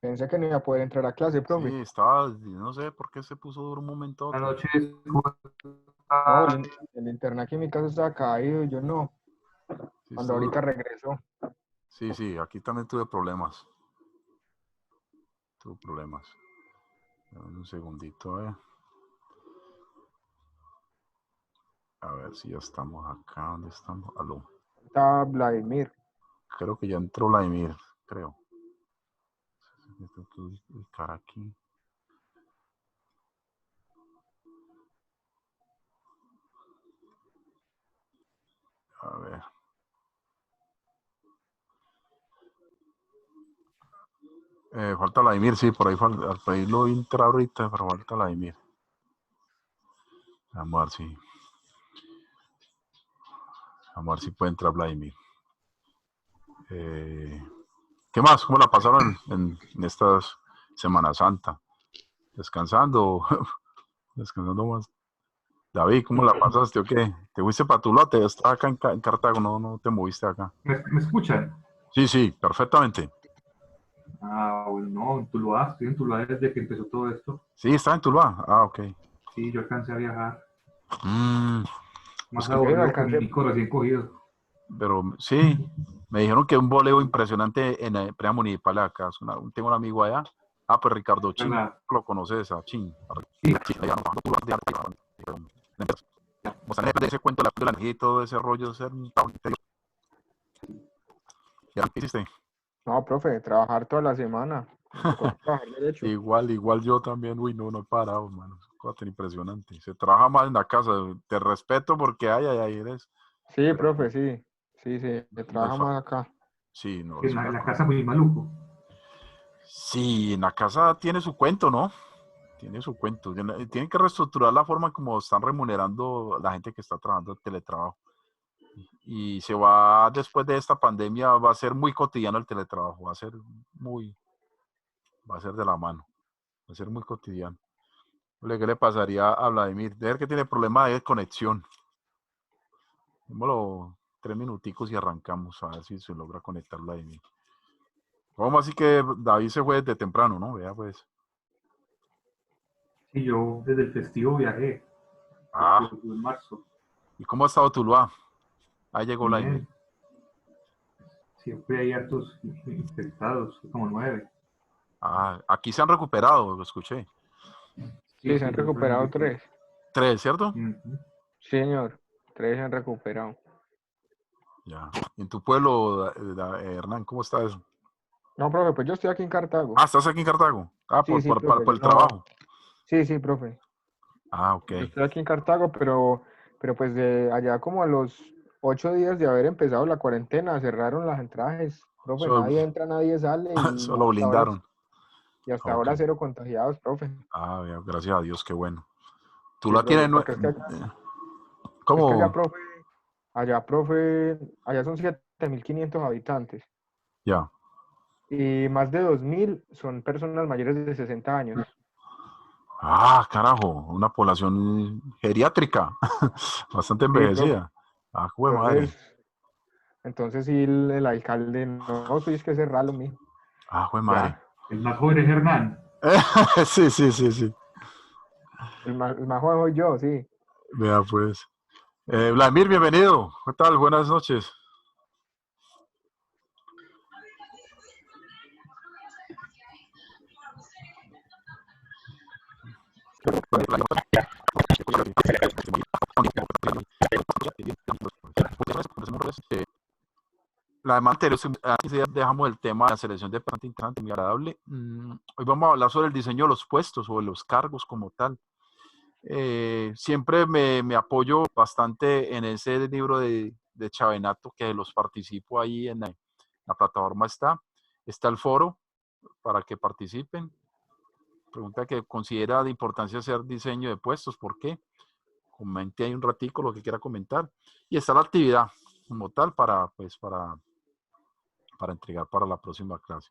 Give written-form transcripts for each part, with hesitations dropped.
Pensé que no iba a poder entrar a clase, Sí, profe. estaba, no sé por qué se puso duro un momento a Buenas otro. noches, ¿cómo No, está? el internet aquí en mi casa estaba caído y yo no. Sí, Cuando estuvo, ahorita regresó. sí, aquí también tuve problemas. Tuve problemas. Dame un segundito, A ver si ya estamos acá. ¿Dónde estamos? Aló. Está Vladimir. Creo que ya entró Vladimir, creo. Me tengo que ubicar aquí. A ver. Falta Vladimir, sí, por ahí lo entra ahorita, pero falta Vladimir. Vamos a ver si puede entrar Vladimir. ¿Qué más? ¿Cómo la pasaron en estas Semana Santa? ¿Descansando? ¿Descansando más? David, ¿cómo la pasaste o qué? ¿Te fuiste para Tuluá? ¿Te estás acá en Cartago? No te moviste acá. ¿Me escuchan? Sí, perfectamente. Ah, bueno, no, en Tuluá, estoy en Tuluá desde que empezó todo esto. Sí, está en Tuluá. Ah, ok. Sí, yo alcancé a viajar, Es más que, Yo no aburrido que alcancé. Nico recién cogido. pero sí, me dijeron que un voleo impresionante en la empresa municipal de acá. Tengo un amigo allá. Ah, pues Ricardo Chin, ¿Verdad? lo conoces a Chin. Sí, allá no, Tuluá de arte, o sea, ese cuento de la energía y todo ese rollo, ¿ya qué hiciste? No, profe, trabajar toda la semana. Me tocó trabajar derecho. Igual yo también, uy, no he parado, hermano. Es cosa tan impresionante. Se trabaja más en la casa. Te respeto porque ay, eres. Sí, Pero profe, sí. Sí, se no es trabaja más acá. sí, no Que es en una la cosa. casa muy maluco. Sí, en la casa tiene su cuento, ¿no? Tiene su cuento. Tienen que reestructurar la forma como están remunerando a la gente que está trabajando en teletrabajo. Y después de esta pandemia, va a ser muy cotidiano el teletrabajo. Va a ser de la mano. Va a ser muy cotidiano. ¿Qué le pasaría a Vladimir? Debe ser que tiene problema de conexión. Démoslo 3 minuticos y arrancamos a ver si se logra conectar Vladimir. ¿Cómo así que David se fue desde temprano, no? Vea pues. Sí, yo desde el festivo viajé, Ah, en marzo. ¿y cómo ha estado Tuluá? Ahí llegó Vladimir. Bien, siempre hay hartos infectados, como 9. Ah, aquí se han recuperado, lo escuché. Sí, Sí, se han sí, yo también recuperado vi que... 3. 3, ¿cierto? Ujú. Sí, señor. 3 se han recuperado. Ya. ¿Y en tu pueblo, Hernán, cómo está eso? No, profe, pues yo estoy aquí en Ah, Cartago. ¿estás aquí en Cartago? Ah, Sí, sí, profe, por yo el no. trabajo. Sí, sí, profe. Ah, ok. Yo estoy aquí en Cartago, pero pues de allá como a los 8 días de haber empezado la cuarentena, cerraron las entradas. Profe, Solo, nadie entra, nadie sale y solo no, blindaron. hasta Ok. ahora cero contagiados, profe. Ah, gracias a Dios, qué bueno. Sí, Tuluá tiene... profe, porque es que allá, ¿Cómo? profe, allá son 7.500 habitantes Ya. y más de 2.000 son personas mayores de 60 años. Ah, carajo, una población geriátrica, bastante Sí, profe. envejecida. Ah, jue madre. Entonces, entonces sí, el alcalde, no, sí, es que cerrarlo, mijo. Ah, jue madre. Ya, El más joven es Hernán. Sí. el más joven soy yo, sí. Vea pues. Vladimir, bienvenido. ¿Qué tal? Buenas noches. La demanda anterior, antes ya dejamos el tema de la selección de bastante interesante, muy agradable. Hoy vamos a hablar sobre el diseño de los puestos, sobre los cargos como tal. Siempre me apoyo bastante en ese libro de Chavenato, que los participo ahí en la plataforma está el foro para que participen. Pregunta que considera de importancia hacer diseño de puestos, ¿por qué? Comente ahí un ratico lo que quiera comentar. Y está la actividad como tal para entregar para la próxima clase.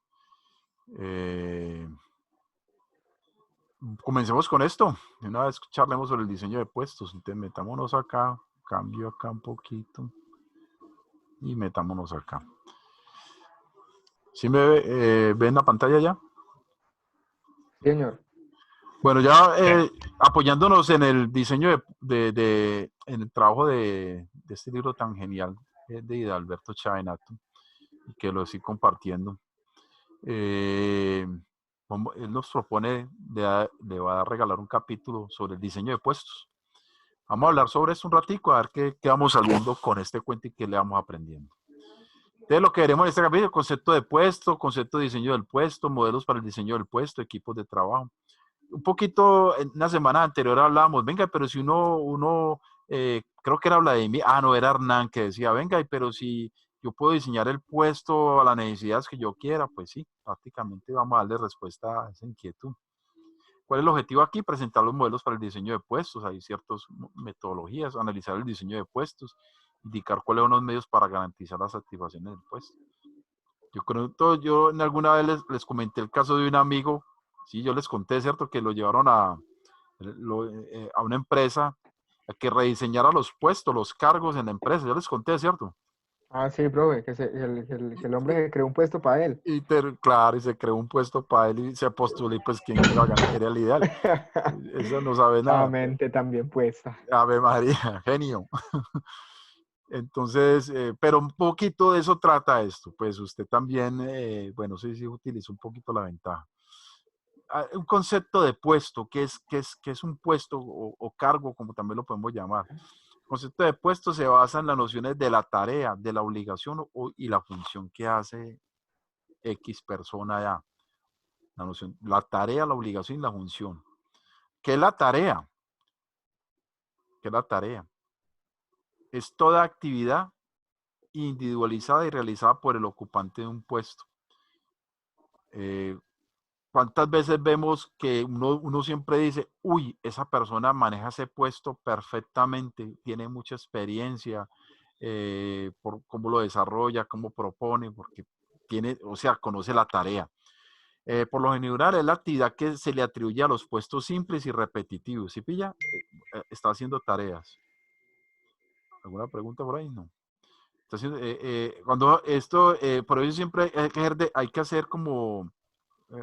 Comencemos con esto. Una vez charlemos sobre el diseño de puestos. Entonces metámonos acá, cambio acá un poquito y metámonos acá. ¿Sí me ven la pantalla ya? Señor. Bueno, ya apoyándonos en el diseño en el trabajo de este libro tan genial de Alberto Chavenato, que lo estoy compartiendo. Él nos propone, le va a regalar un capítulo sobre el diseño de puestos. Vamos a hablar sobre esto un ratico, a ver qué vamos saliendo con este cuento y qué le vamos aprendiendo. Entonces, lo que veremos en este capítulo, concepto de puesto, concepto de diseño del puesto, modelos para el diseño del puesto, equipos de trabajo. Un poquito, en una semana anterior hablábamos, venga, pero si creo que era Vladimir, no, era Hernán que decía, venga, pero si yo puedo diseñar el puesto a las necesidades que yo quiera, pues sí, prácticamente vamos a darle respuesta a esa inquietud. ¿Cuál es el objetivo aquí? Presentar los modelos para el diseño de puestos. Hay ciertas metodologías, analizar el diseño de puestos, indicar cuáles son los medios para garantizar la satisfacción del puesto. Yo en alguna vez les comenté el caso de un amigo, sí, yo les conté, ¿cierto? Que lo llevaron a una empresa a que rediseñara los puestos, los cargos en la empresa. Yo les conté, ¿cierto? Ah, sí, profe, que el hombre que creó un puesto para él. Claro, y se creó un puesto para él y se postuló y pues quién iba a ganar, era el ideal. Eso no sabe La nada. mente también puesta. Ave María, genio. Entonces, pero un poquito de eso trata esto. Pues usted también, bueno, sí utiliza un poquito la ventaja. Un concepto de puesto, que es un puesto o cargo, como también lo podemos llamar. El concepto de puesto se basa en las nociones de la tarea, de la obligación y la función que hace X persona ya. La tarea, la obligación y la función. ¿Qué es la tarea? ¿Qué es la tarea? Es toda actividad individualizada y realizada por el ocupante de un puesto. ¿Cuántas veces vemos que uno siempre dice, uy, esa persona maneja ese puesto perfectamente, tiene mucha experiencia por cómo lo desarrolla, cómo propone, porque conoce la tarea? Por lo general es la actividad que se le atribuye a los puestos simples y repetitivos. ¿Sí pilla? Está haciendo tareas. ¿Alguna pregunta por ahí? No. Entonces, por eso siempre hay que hacer como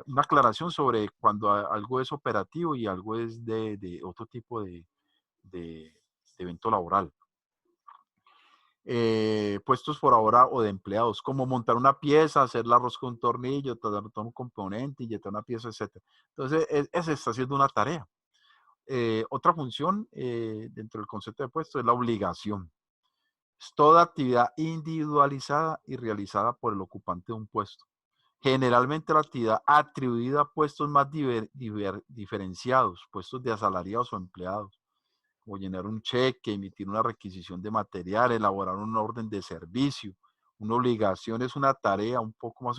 una aclaración sobre cuando algo es operativo y algo es de otro tipo de evento laboral. Puestos por ahora o de empleados, como montar una pieza, hacer el arroz con un tornillo, tratar un componente, inyectar una pieza, etc. Entonces, ese está haciendo una tarea. Otra función dentro del concepto de puesto es la obligación. Es toda actividad individualizada y realizada por el ocupante de un puesto. Generalmente la actividad atribuida a puestos más diferenciados, puestos de asalariados o empleados, como llenar un cheque, emitir una requisición de material, elaborar un orden de servicio. Una obligación es una tarea un poco más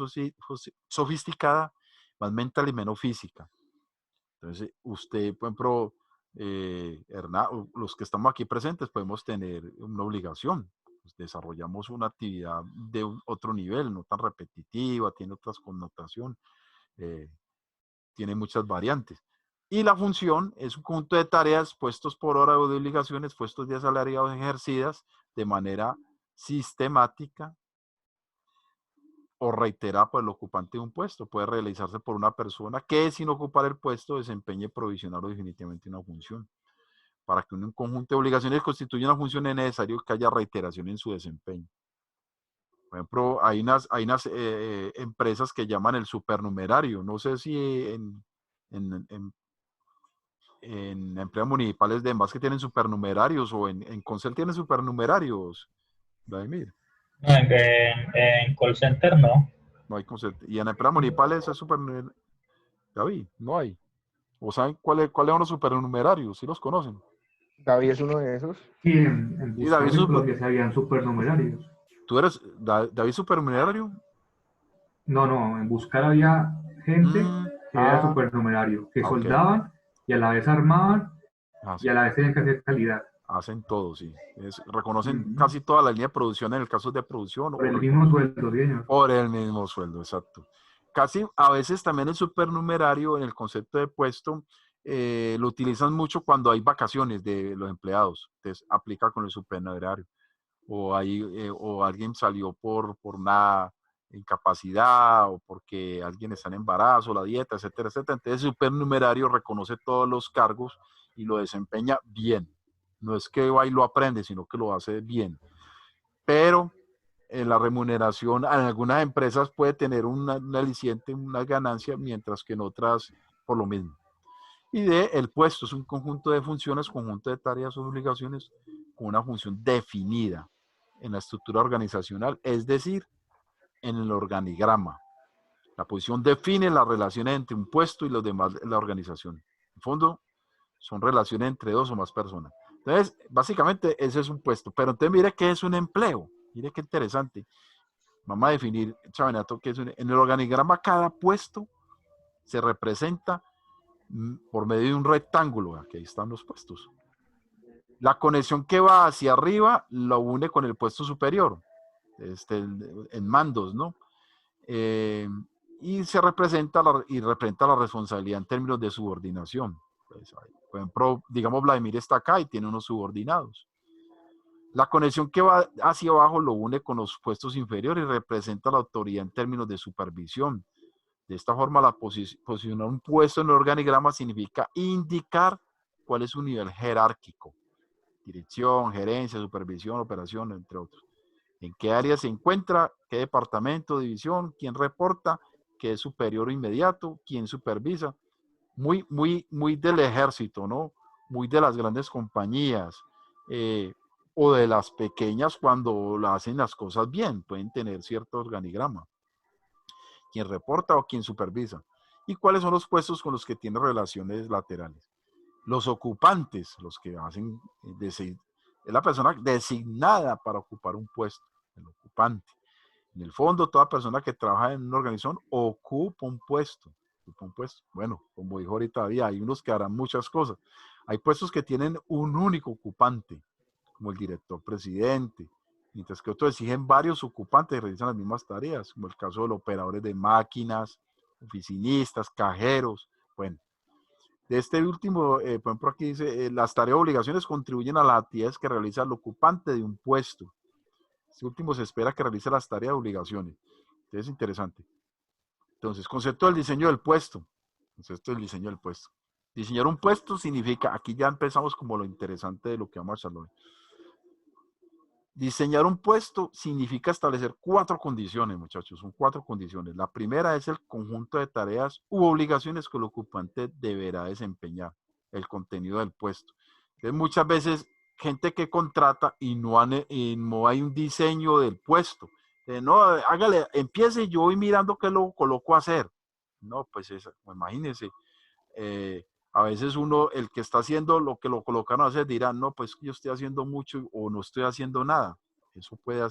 sofisticada, más mental y menos física. Entonces, usted, por ejemplo, Hernán, los que estamos aquí presentes, podemos tener una obligación. Pues desarrollamos una actividad de otro nivel, no tan repetitiva, tiene otras connotaciones, tiene muchas variantes. Y la función es un conjunto de tareas, puestos por hora o de obligaciones, puestos de asalariados ejercidas de manera sistemática o reiterada por el ocupante de un puesto. Puede realizarse por una persona que, sin ocupar el puesto, desempeñe provisional o definitivamente una función. Para que un conjunto de obligaciones constituya una función es necesario que haya reiteración en su desempeño. Por ejemplo, hay unas empresas que llaman el supernumerario. No sé si en empresas municipales de más que tienen supernumerarios o en Concel tienen supernumerarios, Vladimir. No, en call center no. No hay Concel. Y en empresas municipales es supernumerario. David, no hay. ¿O saben cuáles son los supernumerarios? ¿Sí los conocen? David es uno de esos. Sí, en Y David Buscapé en Colombia se habían supernumerarios. ¿Tú eres David supernumerario? No, en Buscar había gente que era supernumerario, que Ok. soldaban y a la vez armaban Sí. y a la vez tenían que hacer calidad. Hacen todo, sí. Reconocen casi toda la línea de producción en el caso de producción. Por el mismo sueldo, señor. Por el mismo sueldo, exacto. Casi a veces también el supernumerario en el concepto de puesto lo utilizan mucho cuando hay vacaciones de los empleados. Entonces aplica con el supernumerario. O alguien salió por una incapacidad o porque alguien está en embarazo, la dieta, etcétera, etcétera. Entonces el supernumerario reconoce todos los cargos y lo desempeña bien. No es que va y lo aprende, sino que lo hace bien. Pero la remuneración en algunas empresas puede tener un aliciente, una ganancia, mientras que en otras por lo mismo. Y el puesto es un conjunto de funciones, conjunto de tareas o obligaciones con una función definida en la estructura organizacional, es decir, en el organigrama. La posición define las relaciones entre un puesto y los demás de la organización. En el fondo, son relaciones entre dos o más personas. Entonces, básicamente, ese es un puesto. Pero entonces, mire que es un empleo. Mire qué interesante. Vamos a definir, Chavenato, que es en el organigrama cada puesto se representa por medio de un rectángulo. Aquí están los puestos. La conexión que va hacia arriba lo une con el puesto superior, en mandos, ¿no? Y se representa la responsabilidad en términos de subordinación. Pues, por ejemplo, digamos, Vladimir está acá y tiene unos subordinados. La conexión que va hacia abajo lo une con los puestos inferiores y representa la autoridad en términos de supervisión. De esta forma, posicionar un puesto en el organigrama significa indicar cuál es su nivel jerárquico. Dirección, gerencia, supervisión, operación, entre otros. En qué área se encuentra, qué departamento, división, quién reporta, qué es superior o inmediato, quién supervisa. Muy del ejército, ¿no? Muy de las grandes compañías o de las pequeñas cuando hacen las cosas bien, pueden tener cierto organigrama. Quién reporta o quién supervisa. ¿Y cuáles son los puestos con los que tiene relaciones laterales? Los ocupantes, los que hacen, es la persona designada para ocupar un puesto, el ocupante. En el fondo, toda persona que trabaja en una organización ocupa un puesto. Bueno, como dijo ahorita, hay unos que harán muchas cosas. Hay puestos que tienen un único ocupante, como el director presidente, mientras que otros exigen varios ocupantes y realizan las mismas tareas, como el caso de los operadores de máquinas, oficinistas, cajeros. Bueno, de este último, por ejemplo, aquí dice, las tareas o obligaciones contribuyen a las actividades que realiza el ocupante de un puesto. Este último se espera que realice las tareas o obligaciones. Entonces, es interesante. Entonces, concepto del diseño del puesto. Concepto del diseño del puesto. Diseñar un puesto significa, aquí ya empezamos como lo interesante de lo que vamos a hablar hoy. Diseñar un puesto significa establecer 4 condiciones, muchachos. Son 4 condiciones. La primera es el conjunto de tareas u obligaciones que el ocupante deberá desempeñar, el contenido del puesto. Entonces, muchas veces, gente que contrata y no hay un diseño del puesto. No, hágale, empiece y yo voy mirando qué lo coloco a hacer. No, pues imagínense. A veces el que está haciendo lo que lo colocaron a hacer dirá, no, pues yo estoy haciendo mucho o no estoy haciendo nada. Eso puede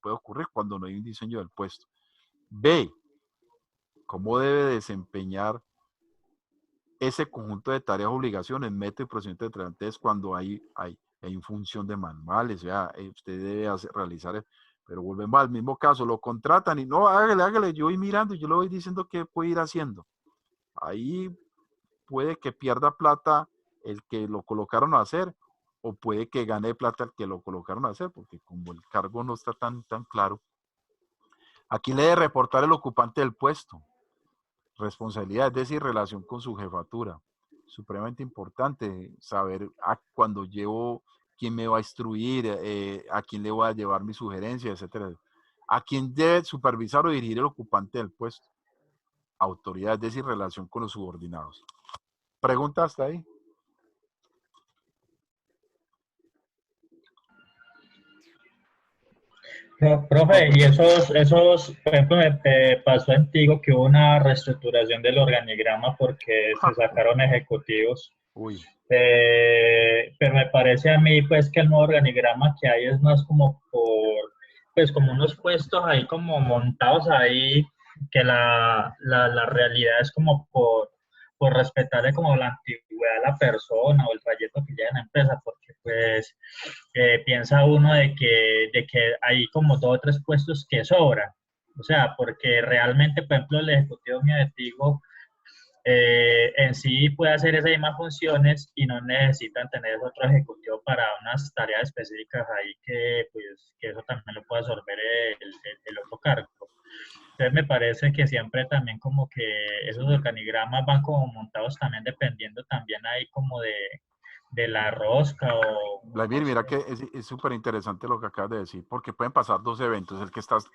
ocurrir cuando no hay un diseño del puesto. B, cómo debe desempeñar ese conjunto de tareas, obligaciones, método y procedimiento de trabajo. Entonces, cuando hay función de manuales, o sea, usted debe realizar, pero volvemos al mismo caso, lo contratan y no, hágale, yo voy mirando, yo le voy diciendo qué puede ir haciendo. Ahí puede que pierda plata el que lo colocaron a hacer o puede que gane plata el que lo colocaron a hacer, porque como el cargo no está tan claro. ¿A quién le debe reportar el ocupante del puesto? Responsabilidad, es decir, relación con su jefatura. Supremamente importante saber cuando llevo, quién me va a instruir, a quién le voy a llevar mi sugerencia, etcétera. ¿A quién debe supervisar o dirigir el ocupante del puesto? Autoridad, es decir, relación con los subordinados. ¿Pregunta hasta ahí? Profe, y por ejemplo, me pasó en Tigo que hubo una reestructuración del organigrama porque se sacaron ejecutivos. Uy. Pero me parece a mí, pues, que el nuevo organigrama que hay es más como pues, como unos puestos ahí como montados ahí, que la realidad es como por respetarle como la antigüedad a la persona o el trayecto que lleva en la empresa, porque pues piensa uno de que hay como 2 o 3 puestos que sobran. O sea, porque realmente, por ejemplo, el ejecutivo mío de Tigo en sí puede hacer esas mismas funciones y no necesitan tener otro ejecutivo para unas tareas específicas ahí que, pues, que eso también lo puede absorber el otro cargo. Entonces me parece que siempre también como que esos organigramas van como montados también dependiendo también ahí como de la rosca o Vladimir, no mira sé. que es súper interesante lo que acabas de decir, porque pueden pasar dos eventos. El que estás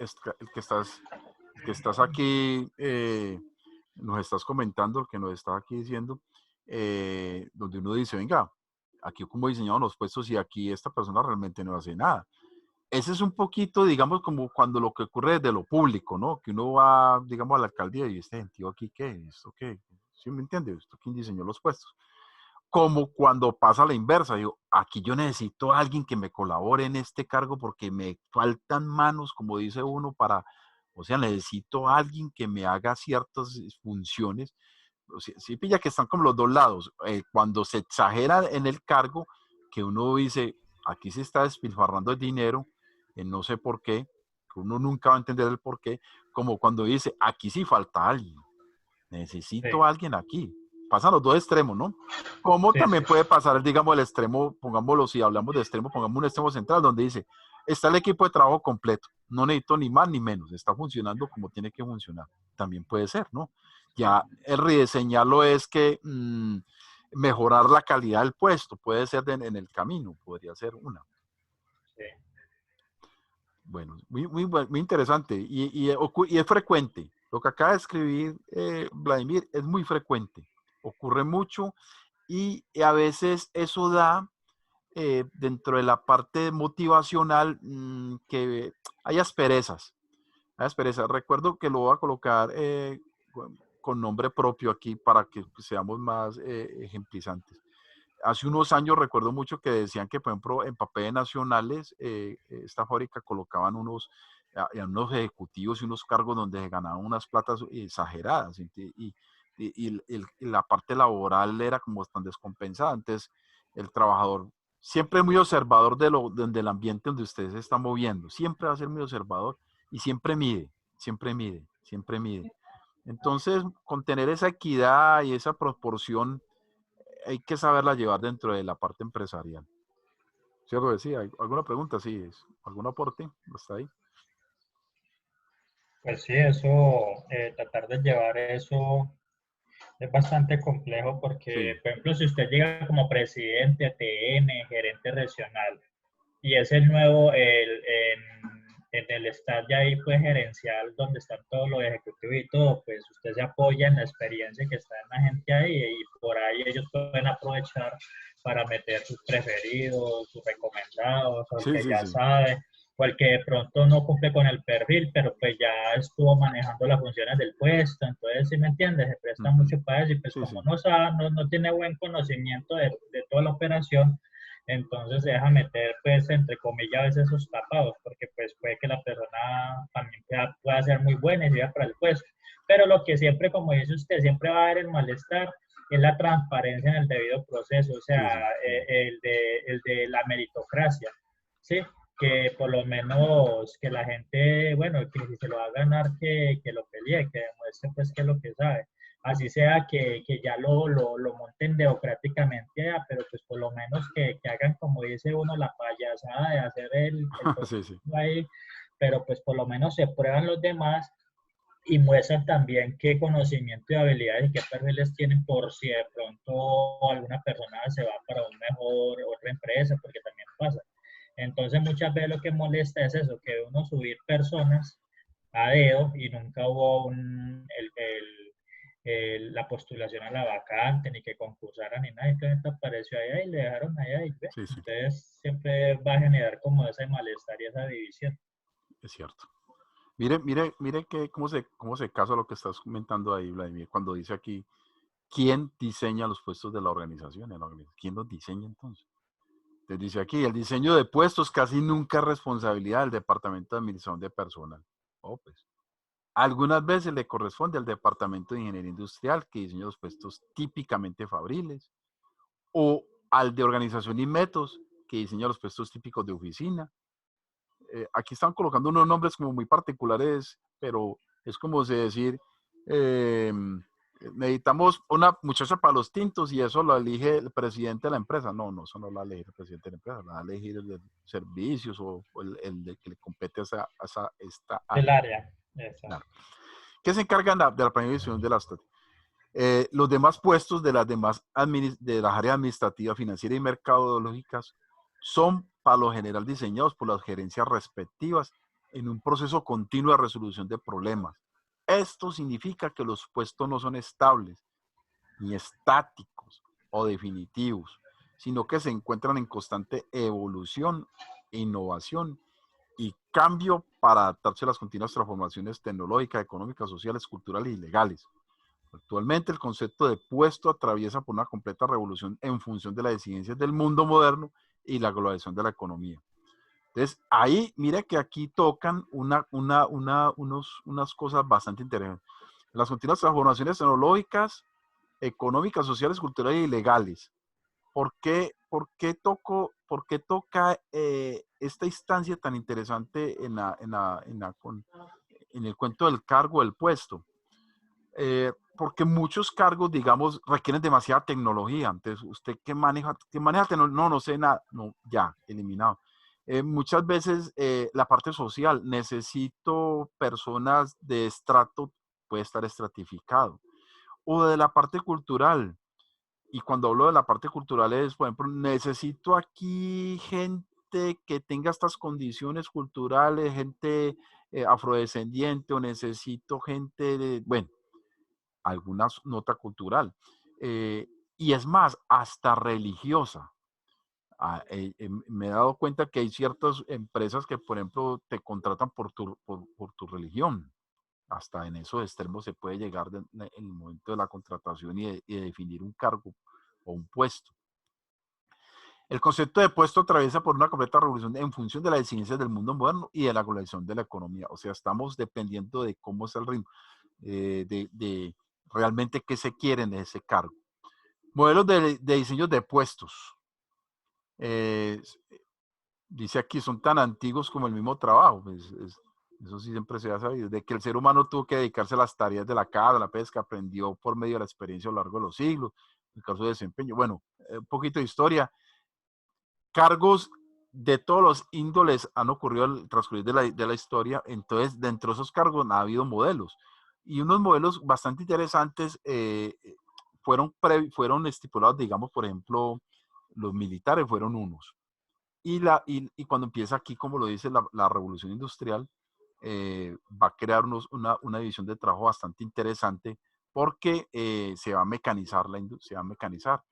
aquí, nos estás comentando, el que nos está aquí diciendo, donde uno dice, venga, aquí como diseñaron los puestos y aquí esta persona realmente no hace nada. Ese es un poquito, digamos, como cuando lo que ocurre desde lo público, ¿no? Que uno va, digamos, a la alcaldía y este gentío aquí, ¿qué? ¿Esto qué? ¿Sí me entiendes? ¿Esto quién diseñó los puestos? Como cuando pasa la inversa, digo, aquí yo necesito a alguien que me colabore en este cargo porque me faltan manos, como dice uno, o sea, necesito a alguien que me haga ciertas funciones. O sea, sí pilla que están como los dos lados. Cuando se exagera en el cargo, que uno dice, aquí se está despilfarrando el dinero, no sé por qué, que uno nunca va a entender el por qué, como cuando dice, aquí sí falta alguien, necesito a Sí, alguien aquí. Pasan los dos extremos, ¿no? Como sí, también sí. puede pasar, digamos, el extremo, pongámoslo, si hablamos de extremo, pongamos un extremo central donde dice, está el equipo de trabajo completo, no necesito ni más ni menos, está funcionando como tiene que funcionar. También puede ser, ¿no? Ya el rediseñarlo es que mejorar la calidad del puesto, puede ser en el camino, podría ser una. Sí. Bueno, muy interesante y es frecuente. Lo que acaba de escribir Vladimir es muy frecuente, ocurre mucho y a veces eso da dentro de la parte motivacional que hay asperezas. Hay asperezas. Recuerdo que lo voy a colocar con nombre propio aquí para que seamos más ejemplizantes. Hace unos años recuerdo mucho que decían que, por ejemplo, en papeles nacionales, esta fábrica colocaban unos ejecutivos y unos cargos donde se ganaban unas platas exageradas y la parte laboral era como tan descompensada. Entonces, el trabajador siempre es muy observador del ambiente donde usted se está moviendo, siempre va a ser muy observador y siempre mide, siempre mide, siempre mide. Entonces, con tener esa equidad y esa proporción, hay que saberla llevar dentro de la parte empresarial. ¿Cierto? Decía, ¿alguna pregunta? Sí, ¿algún aporte? ¿Hasta ahí? Pues sí, eso, tratar de llevar eso es bastante complejo porque, Sí. por ejemplo, si usted llega como presidente, TM, gerente regional, y es el nuevo, en el staff ya ahí pues gerencial, donde están todos los ejecutivos y todo, pues usted se apoya en la experiencia que está en la gente ahí y por ahí ellos pueden aprovechar para meter sus preferidos, sus recomendados, o el Sí, que sí, ya sí. sabe, o el que de pronto no cumple con el perfil, pero pues ya estuvo manejando las funciones del puesto, entonces, ¿si me entiendes? Se presta Ujú. mucho para eso y pues Sí, como sí. no sabe, no tiene buen conocimiento de toda la operación, entonces se deja meter, pues, entre comillas, a veces esos tapados, porque pues puede que la persona también pueda ser muy buena y sirva para el puesto. Pero lo que siempre, como dice usted, siempre va a haber el malestar, es la transparencia en el debido proceso, o sea, Sí, sí. el de la meritocracia, ¿sí? Que por lo menos que la gente, bueno, que si se lo va a ganar, que lo pelee, que demuestre pues que es lo que sabe. Así sea que ya lo monten democráticamente, pero pues por lo menos que hagan, como dice uno, la payasada de hacer el Sí, sí. proceso ahí, pero pues por lo menos se prueban los demás y muestran también qué conocimiento y habilidades y qué perfiles tienen por si de pronto alguna persona se va para un mejor, otra empresa, porque también pasa. Entonces muchas veces lo que molesta es eso, que uno subir personas a dedo y nunca hubo la postulación a la vacante, ni que concursaran, ni nada, entonces apareció allá y le dejaron allá y ve. Sí, sí. Entonces siempre va a generar como ese malestar y esa división. Es cierto. Mire cómo se casa lo que estás comentando ahí, Vladimir, cuando dice aquí, ¿quién diseña los puestos de la organización? ¿Quién los diseña entonces? Entonces dice aquí, el diseño de puestos casi nunca es responsabilidad del Departamento de Administración de Personal. Oh, pues. Algunas veces le corresponde al Departamento de Ingeniería Industrial, que diseña los puestos típicamente fabriles, o al de Organización y Métodos, que diseña los puestos típicos de oficina. Aquí están colocando unos nombres como muy particulares, pero es como si decir, eh, necesitamos una muchacha para los tintos y eso lo elige el presidente de la empresa. No, no, eso no lo elige el presidente de la empresa, lo va a elegir el de servicios o el de que le compete a esta El área. área. Exacto. ¿Qué se encargan de la planificación de las los demás puestos de las de las áreas administrativas, financieras y mercadológicas son para lo general diseñados por las gerencias respectivas en un proceso continuo de resolución de problemas. Esto significa que los puestos no son estables, ni estáticos o definitivos, sino que se encuentran en constante evolución, innovación y cambio para adaptarse a las continuas transformaciones tecnológicas, económicas, sociales, culturales y legales. Actualmente el concepto de puesto atraviesa por una completa revolución en función de las exigencias del mundo moderno y la globalización de la economía. Entonces, ahí, mira que aquí tocan unas cosas bastante interesantes. Las continuas transformaciones tecnológicas, económicas, sociales, culturales y legales. ¿Por qué toca esta instancia tan interesante en el cuento del cargo, del puesto? Porque muchos cargos, digamos, requieren demasiada tecnología. Entonces, ¿usted qué maneja tecnología? No, no sé nada. No, ya, eliminado. Muchas veces la parte social, necesito personas de estrato, puede estar estratificado. O de la parte cultural. Y cuando hablo de la parte cultural es, por ejemplo, necesito aquí gente que tenga estas condiciones culturales, gente afrodescendiente, o necesito gente de, bueno, alguna nota cultural. Y es más, hasta religiosa. Me he dado cuenta que hay ciertas empresas que, por ejemplo, te contratan por tu religión. Hasta en esos extremos se puede llegar en el momento de la contratación y de definir un cargo o un puesto. El concepto de puesto atraviesa por una completa revolución en función de las exigencias del mundo moderno y de la globalización de la economía. O sea, estamos dependiendo de cómo es el ritmo, de realmente qué se quiere en ese cargo. Modelos de diseño de puestos. Dice aquí, son tan antiguos como el mismo trabajo. Eso sí siempre se ha sabido. De que el ser humano tuvo que dedicarse a las tareas de la caza, la pesca, aprendió por medio de la experiencia a lo largo de los siglos. En el caso de desempeño, bueno, un poquito de historia. Cargos de todos los índoles han ocurrido al transcurrir de la historia. Entonces, dentro de esos cargos ha habido modelos. Y unos modelos bastante interesantes fueron estipulados, digamos, por ejemplo, los militares fueron unos. Y cuando empieza aquí, como lo dice la revolución industrial, va a crear una división de trabajo bastante interesante porque se va a mecanizar la industria, se va a mecanizar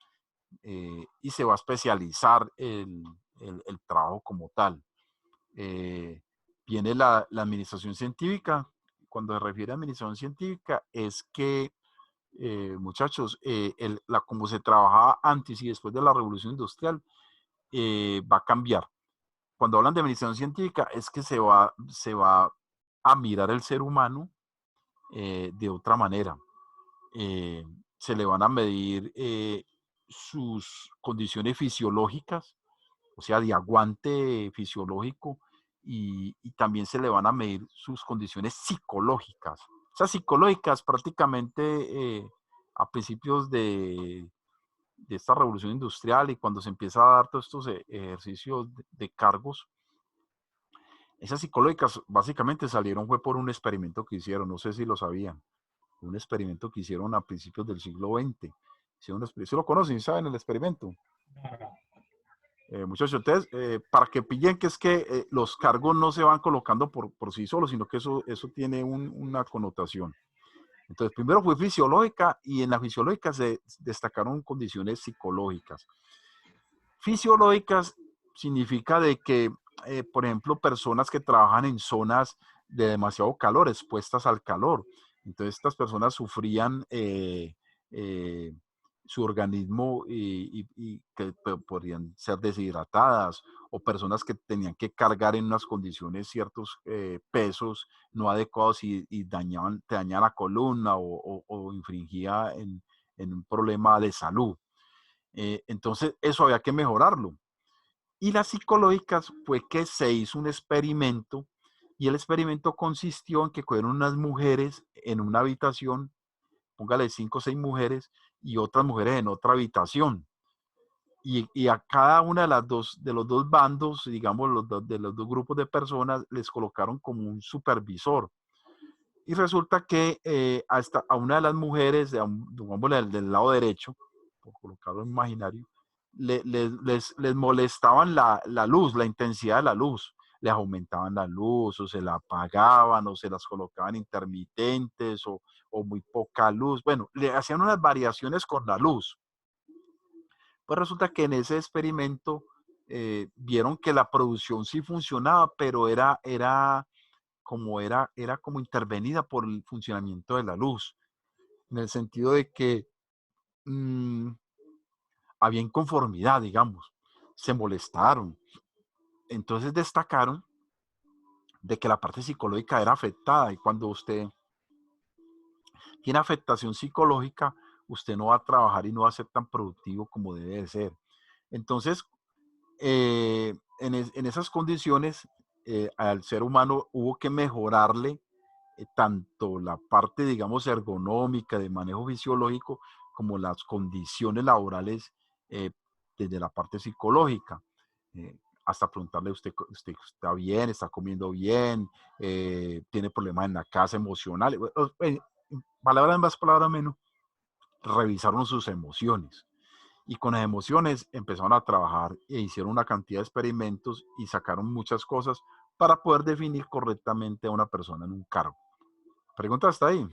y se va a especializar el trabajo como tal. Viene la administración científica. Cuando se refiere a administración científica es que, muchachos, como se trabajaba antes y después de la revolución industrial, va a cambiar. Cuando hablan de administración científica es que se va a mirar el ser humano de otra manera. Se le van a medir sus condiciones fisiológicas, o sea, de aguante fisiológico, y también se le van a medir sus condiciones psicológicas. O sea, psicológicas prácticamente a principios de esta revolución industrial y cuando se empieza a dar todos estos ejercicios de cargos, esas psicológicas básicamente salieron fue por un experimento que hicieron, no sé si lo sabían, un experimento que hicieron a principios del siglo XX. ¿Sí lo conocen? ¿Saben el experimento? Muchachos, entonces, para que pillen que es que los cargos no se van colocando por sí solos, sino que eso tiene una connotación. Entonces, primero fue fisiológica y en la fisiológica se destacaron condiciones psicológicas. Fisiológicas significa de que, por ejemplo, personas que trabajan en zonas de demasiado calor, expuestas al calor. Entonces, estas personas sufrían su organismo y que podrían ser deshidratadas, o personas que tenían que cargar en unas condiciones ciertos pesos no adecuados y te dañaban la columna o infringía en un problema de salud. Entonces, eso había que mejorarlo. Y las psicológicas fue que se hizo un experimento y el experimento consistió en que cogieron unas mujeres en una habitación, póngale 5 o 6 mujeres y otras mujeres en otra habitación. Y a cada una de los dos bandos, digamos, de los dos grupos de personas, les colocaron como un supervisor. Y resulta que hasta a una de las mujeres, digámosle, del lado derecho, por colocarlo en imaginario, les molestaban la luz, la intensidad de la luz. Les aumentaban la luz, o se la apagaban, o se las colocaban intermitentes, o muy poca luz. Bueno, le hacían unas variaciones con la luz. Pues resulta que en ese experimento vieron que la producción sí funcionaba, pero era como intervenida por el funcionamiento de la luz, en el sentido de que mmm, había inconformidad, digamos, se molestaron. Entonces destacaron de que la parte psicológica era afectada, y cuando usted tiene afectación psicológica, usted no va a trabajar y no va a ser tan productivo como debe de ser. Entonces, en esas condiciones, al ser humano hubo que mejorarle tanto la parte, digamos, ergonómica, de manejo fisiológico, como las condiciones laborales desde la parte psicológica. Hasta preguntarle, ¿usted está bien? ¿Está comiendo bien? ¿Tiene problemas en la casa emocionales? Palabras más, palabras menos, revisaron sus emociones. Y con las emociones empezaron a trabajar e hicieron una cantidad de experimentos y sacaron muchas cosas para poder definir correctamente a una persona en un cargo. ¿Pregunta hasta ahí?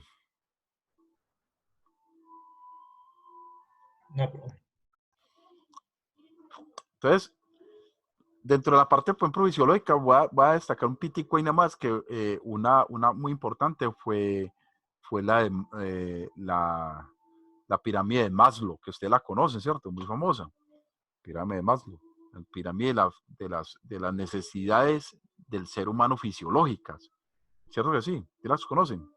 No, profe. Entonces, dentro de la parte, por ejemplo, fisiológica, voy a destacar un pitico y nada más, que una muy importante fue la pirámide de Maslow, que usted la conoce, ¿cierto? Muy famosa. Pirámide de Maslow. La pirámide de las necesidades del ser humano fisiológicas. ¿Cierto que sí? ¿Sí las conocen?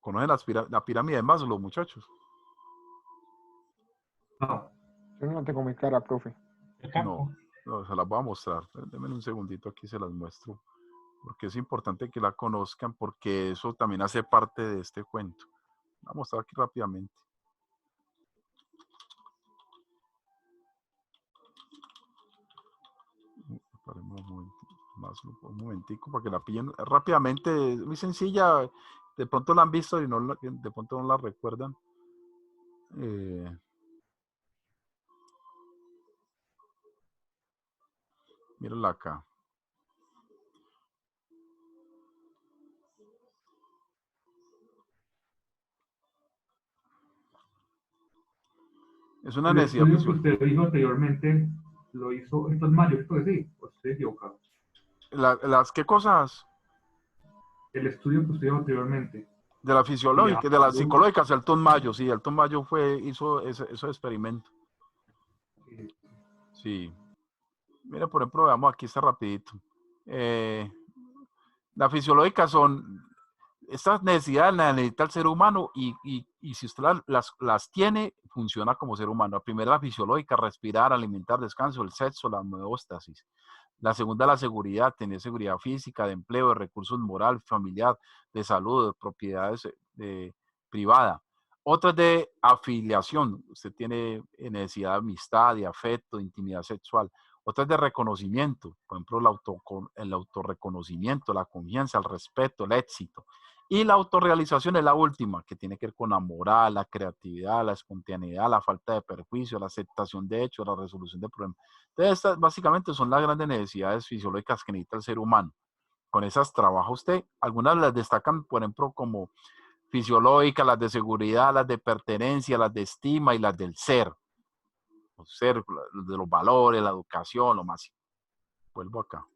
¿Conocen la pirámide de Maslow, muchachos? No. Yo no la tengo muy clara, profe. No, se las voy a mostrar. Denme un segundito, aquí se las muestro. Porque es importante que la conozcan, porque eso también hace parte de este cuento. Voy a mostrar aquí rápidamente. Un momentico para que la pillen rápidamente. Es muy sencilla. De pronto la han visto y de pronto no la recuerdan. Mírenla acá. Es una El necesidad estudio que fisiológica. usted dijo anteriormente lo hizo en mayo, esto sí, o estoy equivocado. ¿Qué cosas? El estudio que usted dijo anteriormente. De la fisiológica, de la psicológica, Elton Mayo, sí, Elton Mayo hizo ese experimento. Sí. Mira, por ejemplo, veamos aquí está rapidito. La fisiológica son estas necesidades, las necesita el ser humano y si usted las tiene, funciona como ser humano. La primera, la fisiológica, respirar, alimentar, descanso, el sexo, la homeostasis. La segunda, la seguridad, tener seguridad física, de empleo, de recursos moral, familiar, de salud, de propiedades privada. Otra es de afiliación. Usted tiene necesidad de amistad, de afecto, de intimidad sexual. Otra es de reconocimiento, por ejemplo, el autorreconocimiento, la confianza, el respeto, el éxito. Y la autorrealización es la última, que tiene que ver con la moral, la creatividad, la espontaneidad, la falta de perjuicio, la aceptación de hechos, la resolución de problemas. Entonces, estas básicamente son las grandes necesidades fisiológicas que necesita el ser humano. Con esas trabaja usted. Algunas las destacan, por ejemplo, como fisiológicas, las de seguridad, las de pertenencia, las de estima y las del ser. El ser, de los valores, la educación, lo más. Vuelvo acá.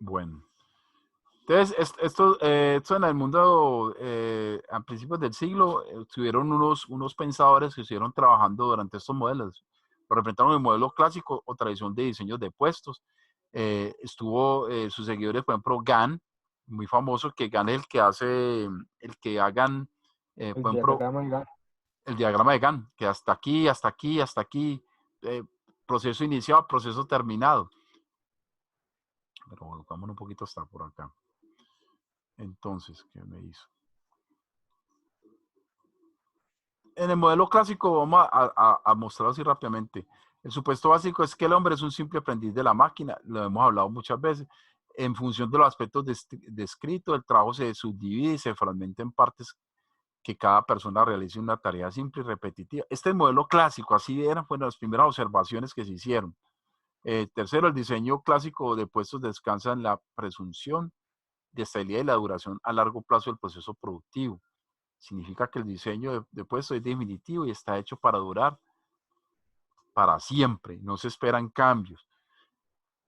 Bueno. Entonces, esto en el mundo, a principios del siglo, tuvieron unos pensadores que estuvieron trabajando durante estos modelos. Lo representaron el modelo clásico o tradición de diseños de puestos. Estuvo sus seguidores, por ejemplo, Gann, muy famoso, que Gann es el que hagan, por ejemplo, el diagrama de Gann, que hasta aquí, hasta aquí, hasta aquí, proceso iniciado, proceso terminado. Pero vamos un poquito hasta por acá. Entonces, ¿qué me hizo? En el modelo clásico, vamos a mostrarlo así rápidamente. El supuesto básico es que el hombre es un simple aprendiz de la máquina, lo hemos hablado muchas veces. En función de los aspectos descritos, el trabajo se subdivide y se fragmenta en partes que cada persona realice una tarea simple y repetitiva. Este es el modelo clásico, así eran fueron las primeras observaciones que se hicieron. Tercero, el diseño clásico de puestos descansa en la presunción de estabilidad y la duración a largo plazo del proceso productivo. Significa que el diseño de puesto es definitivo y está hecho para durar para siempre, no se esperan cambios.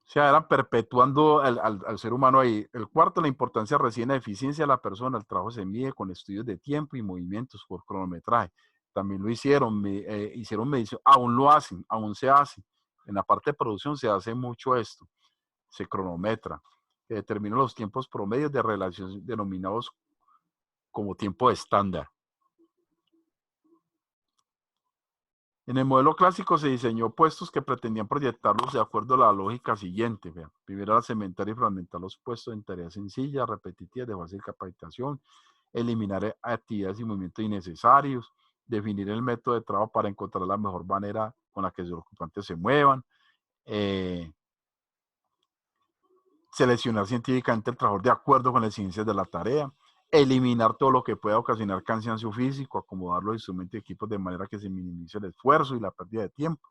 O sea, eran perpetuando al ser humano ahí. El cuarto, la importancia reside en la eficiencia de la persona. El trabajo se mide con estudios de tiempo y movimientos por cronometraje. También lo hicieron, hicieron medición, aún lo hacen, aún se hace. En la parte de producción se hace mucho esto, se cronometra, que determina los tiempos promedios de relación denominados como tiempo estándar. En el modelo clásico se diseñó puestos que pretendían proyectarlos de acuerdo a la lógica siguiente. Vean. Primero era cementar y fragmentar los puestos en tareas sencillas, repetitivas, de fácil capacitación, eliminar actividades y movimientos innecesarios, definir el método de trabajo para encontrar la mejor manera con la que los ocupantes se muevan, seleccionar científicamente el trabajador de acuerdo con las exigencias de la tarea, eliminar todo lo que pueda ocasionar cansancio físico, acomodar los instrumentos y equipos de manera que se minimice el esfuerzo y la pérdida de tiempo.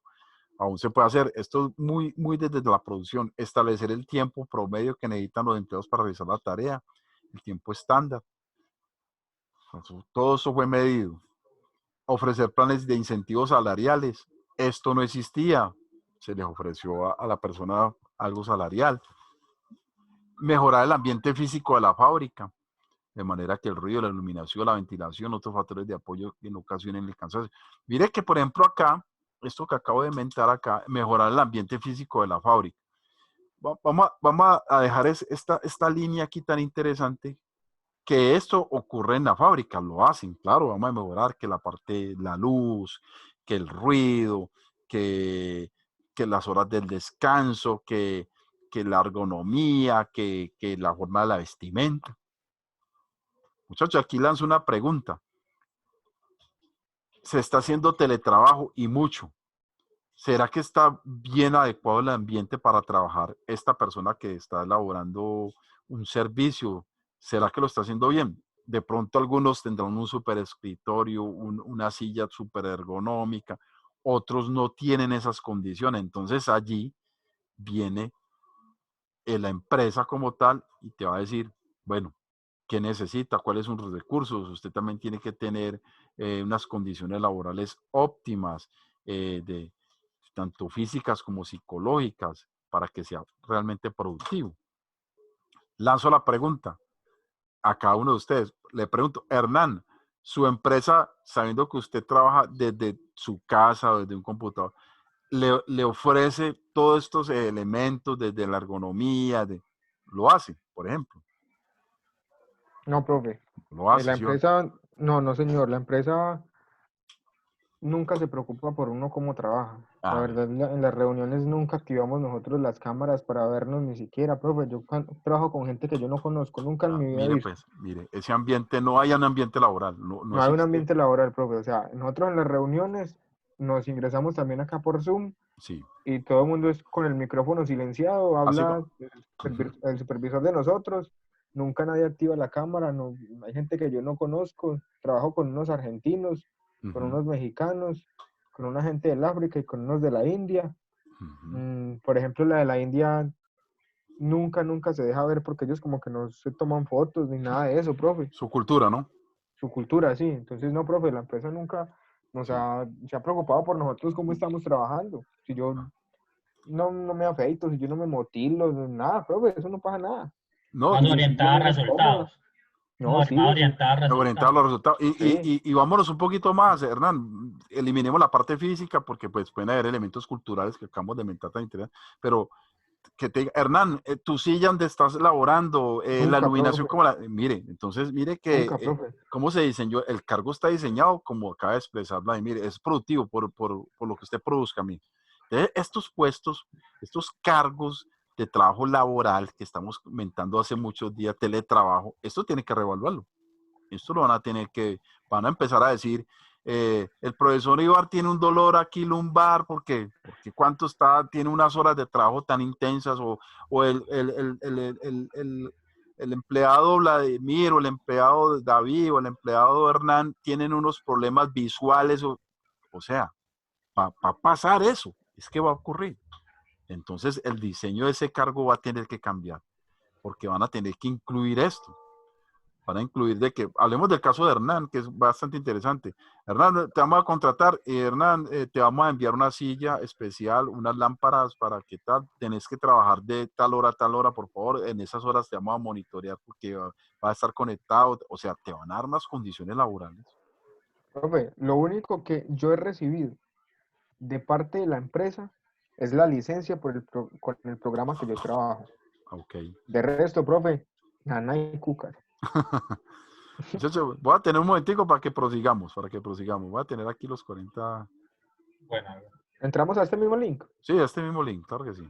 Aún se puede hacer, esto es muy desde la producción, establecer el tiempo promedio que necesitan los empleados para realizar la tarea, el tiempo estándar. Todo eso fue medido. Ofrecer planes de incentivos salariales, esto no existía, se les ofreció a la persona algo salarial. Mejorar el ambiente físico de la fábrica, de manera que el ruido, la iluminación, la ventilación, otros factores de apoyo en ocasionen el cansancio. Mire que, por ejemplo, acá, esto que acabo de inventar acá, mejorar el ambiente físico de la fábrica. Vamos a dejar esta línea aquí tan interesante, que esto ocurre en la fábrica, lo hacen, claro, vamos a mejorar que la parte, la luz, que el ruido, que las horas del descanso, que la ergonomía, que la forma de la vestimenta. Muchachos, aquí lanzo una pregunta. Se está haciendo teletrabajo y mucho. ¿Será que está bien adecuado el ambiente para trabajar esta persona que está elaborando un servicio? ¿Será que lo está haciendo bien? De pronto algunos tendrán un super escritorio, una silla súper ergonómica, otros no tienen esas condiciones. Entonces allí viene la empresa como tal y te va a decir, bueno, ¿qué necesita? ¿Cuáles son sus recursos? Usted también tiene que tener unas condiciones laborales óptimas, tanto físicas como psicológicas, para que sea realmente productivo. Lanzo la pregunta a cada uno de ustedes. Le pregunto, Hernán, su empresa, sabiendo que usted trabaja desde su casa o desde un computador, le ofrece todos estos elementos desde la ergonomía, lo hace, por ejemplo. No, profe. Lo hace, La ¿sí? empresa, no, señor, la empresa nunca se preocupa por uno cómo trabaja. La verdad, en las reuniones nunca activamos nosotros las cámaras para vernos ni siquiera, profe. Yo trabajo con gente que yo no conozco, nunca en mi vida he Mire, visto. pues, mire, ese ambiente, no hay un ambiente laboral. No hay un ambiente laboral, profe. O sea, nosotros en las reuniones nos ingresamos también acá por Zoom. Sí. Y todo el mundo es con el micrófono silenciado, habla el supervisor de nosotros, nunca nadie activa la cámara, no, hay gente que yo no conozco, trabajo con unos argentinos, con unos mexicanos, con una gente del África y con unos de la India. Por ejemplo, la de la India nunca se deja ver porque ellos como que no se toman fotos ni nada de eso, profe. Su cultura, ¿no? Su cultura, sí. Entonces, no, profe, la empresa nunca se ha preocupado por nosotros cómo estamos trabajando. Si yo no me afeito, si yo no me motilo, nada, profe, eso no pasa nada. No, orientada a resultados. No, sí. Orientada a resultados. Orientada a los resultados. Y vámonos un poquito más, Hernán. Eliminemos la parte física porque pues pueden haber elementos culturales que acabamos de mentar tan interesantes. Pero que te diga, Hernán, tu silla donde estás laborando, la iluminación, como la. Mire, entonces, mire que cómo se diseñó. El cargo está diseñado como acaba de expresar, y mire, es productivo por lo que usted produzca, mire. Estos puestos, estos cargos de trabajo laboral que estamos comentando hace muchos días, teletrabajo, esto tiene que reevaluarlo. Esto lo van a tener que, van a empezar a decir, el profesor Ibar tiene un dolor aquí lumbar porque cuánto está, tiene unas horas de trabajo tan intensas, o el empleado Vladimir, o el empleado David, o el empleado Hernán tienen unos problemas visuales, o sea, va a pasar eso, es que va a ocurrir. Entonces el diseño de ese cargo va a tener que cambiar, porque van a tener que incluir esto. Van a incluir de que, hablemos del caso de Hernán, que es bastante interesante. Hernán, te vamos a contratar, Hernán, te vamos a enviar una silla especial, unas lámparas para que tal, tenés que trabajar de tal hora a tal hora, por favor, en esas horas te vamos a monitorear porque va a estar conectado, o sea, te van a dar unas condiciones laborales. Profe, lo único que yo he recibido de parte de la empresa es la licencia con el programa que yo trabajo. Ok. De resto, profe, nana y cúcar. Muchachos, voy a tener un momentico para que prosigamos. Voy a tener aquí los 40. Bueno. ¿Entramos a este mismo link? Sí, a este mismo link, claro que sí.